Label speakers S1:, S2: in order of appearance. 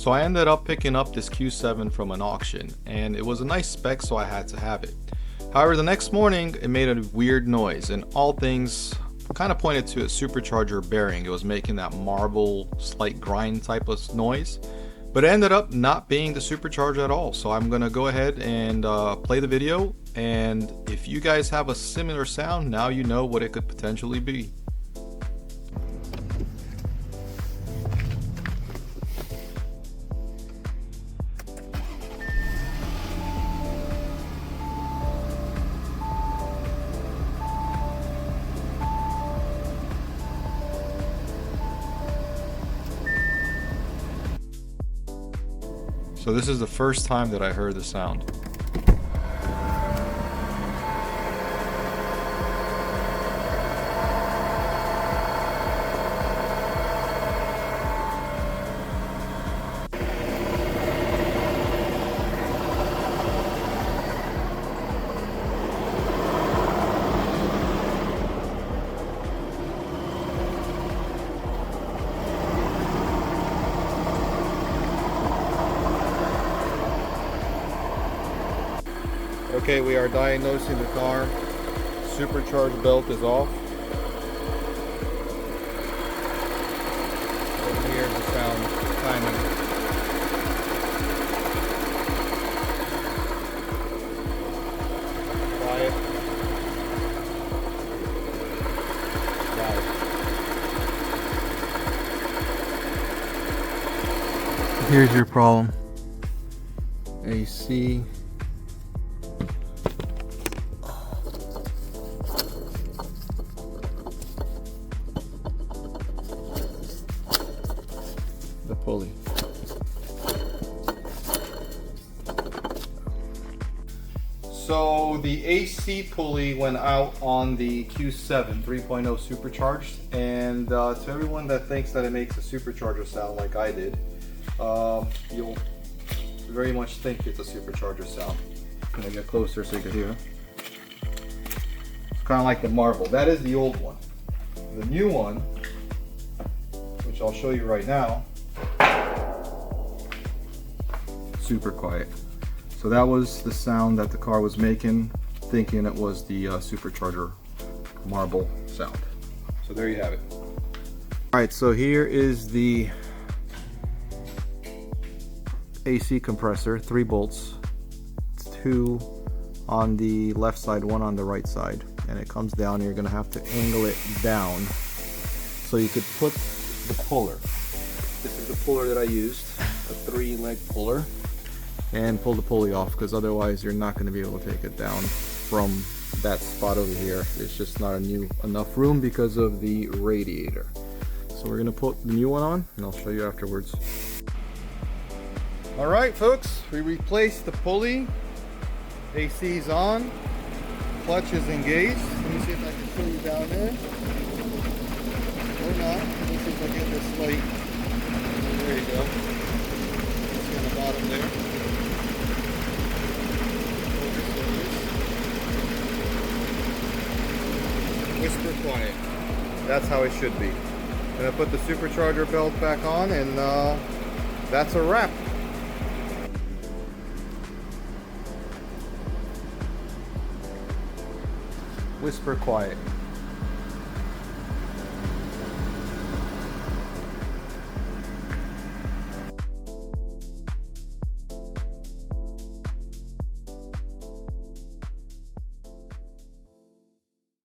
S1: So I ended up picking up this Q7 from an auction, and it was a nice spec, so I had to have it. However, the next morning it made a weird noise, and all things kind of pointed to a supercharger bearing. It was making that marble slight grind type of noise, but it ended up not being the supercharger at all. So I'm gonna go ahead and play the video, and if you guys have a similar sound, now you know what it could potentially be. So this is the first time that I heard the sound. Okay, we are diagnosing the car. Supercharged belt is off. Over here the sound timing. Quiet. Loud. Here's your problem. AC. The pulley. So the AC pulley went out on the Q7 3.0 supercharged, and to everyone that thinks that it makes a supercharger sound like I did, you'll very much think it's a supercharger sound. I'm gonna get closer so you can hear. It's kind of like the marble. That is the old one. The new one, which I'll show you right now, super quiet. So that was the sound that the car was making, thinking it was the supercharger marble sound. So there you have it. Alright, so here is the AC compressor, 3 bolts, 2 on the left side, 1 on the right side, and it comes down. You're gonna have to angle it down so you could put the puller. This is the puller that I used, a 3-leg puller, and pull the pulley off, because otherwise you're not going to be able to take it down from that spot over here. It's just not enough room because of the radiator. So we're going to put the new one on, and I'll show you afterwards. Alright folks, we replaced the pulley. AC's on, clutch is engaged. Let me see if I can show you down there. Or not. Let me see if I get this light. There you go. It's on the bottom there. Whisper quiet. That's how it should be. I'm gonna put the supercharger belt back on, and that's a wrap. Whisper quiet.